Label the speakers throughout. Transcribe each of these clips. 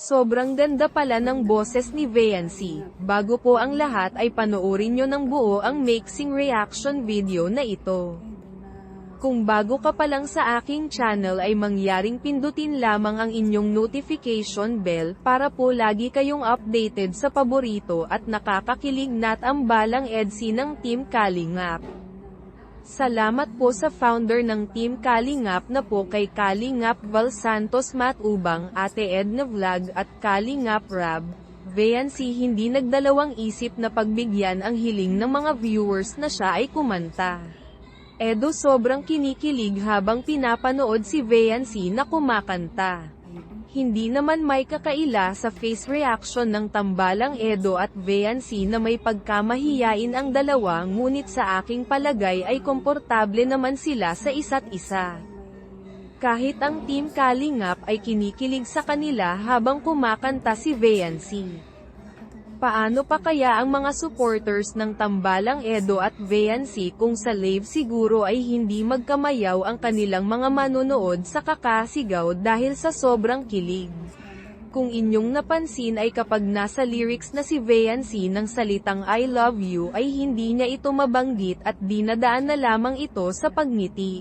Speaker 1: Sobrang ganda pala ng boses ni Viancy. Bago po ang lahat ay panoorin nyo ng buo ang mixing reaction video na ito. Kung bago ka pa lang sa aking channel ay mangyaring pindutin lamang ang inyong notification bell para po lagi kayong updated sa paborito at nakakakilig na tambalang EDC ng Team Kalingap. Salamat po sa founder ng Team Kalingap na po kay Kalingap Val Santos Matubang, Ate Edna Vlog at Kalingap Rab. Viancy hindi nagdalawang isip na pagbigyan ang hiling ng mga viewers na siya ay kumanta. Edo sobrang kinikilig habang pinapanood si Viancy na kumakanta. Hindi naman may kakaila sa face reaction ng tambalang Edo at Viancy na may pagkamahiyain ang dalawa, ngunit sa aking palagay ay komportable naman sila sa isa't isa. Kahit ang Team Kalingap ay kinikilig sa kanila habang kumakanta si Viancy. Paano pa kaya ang mga supporters ng tambalang Edo at Viancy kung sa live siguro ay hindi magkamayaw ang kanilang mga manonood sa kakasigaw dahil sa sobrang kilig. Kung inyong napansin ay kapag nasa lyrics na si Viancy ng salitang I love you ay hindi niya ito mabanggit at dinadaan na lamang ito sa pagngiti.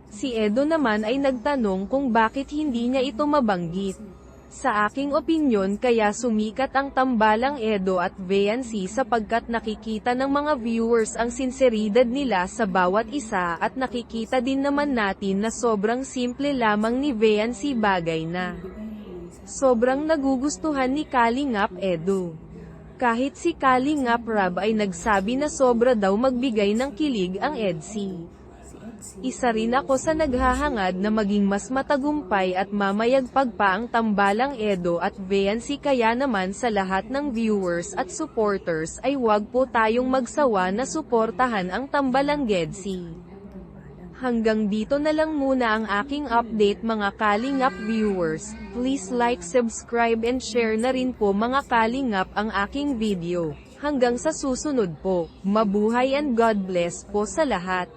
Speaker 1: Si Edo naman ay nagtanong kung bakit hindi niya ito mabanggit. Sa aking opinyon kaya sumikat ang tambalang Edo at Viancy sapagkat nakikita ng mga viewers ang sinseridad nila sa bawat isa at nakikita din naman natin na sobrang simple lamang ni Viancy, bagay na sobrang nagugustuhan ni Kalingap Edo. Kahit si Kalingap Rab ay nagsabi na sobra daw magbigay ng kilig ang EDC. Isa rin ako sa naghahangad na maging mas matagumpay at mamayagpag pa ang tambalang Edo at Viancy, kaya naman sa lahat ng viewers at supporters ay huwag po tayong magsawa na suportahan ang tambalang EDC. Hanggang dito na lang muna ang aking update mga Kalingap viewers. Please like, subscribe and share na rin po mga Kalingap ang aking video. Hanggang sa susunod po, mabuhay and God bless po sa lahat.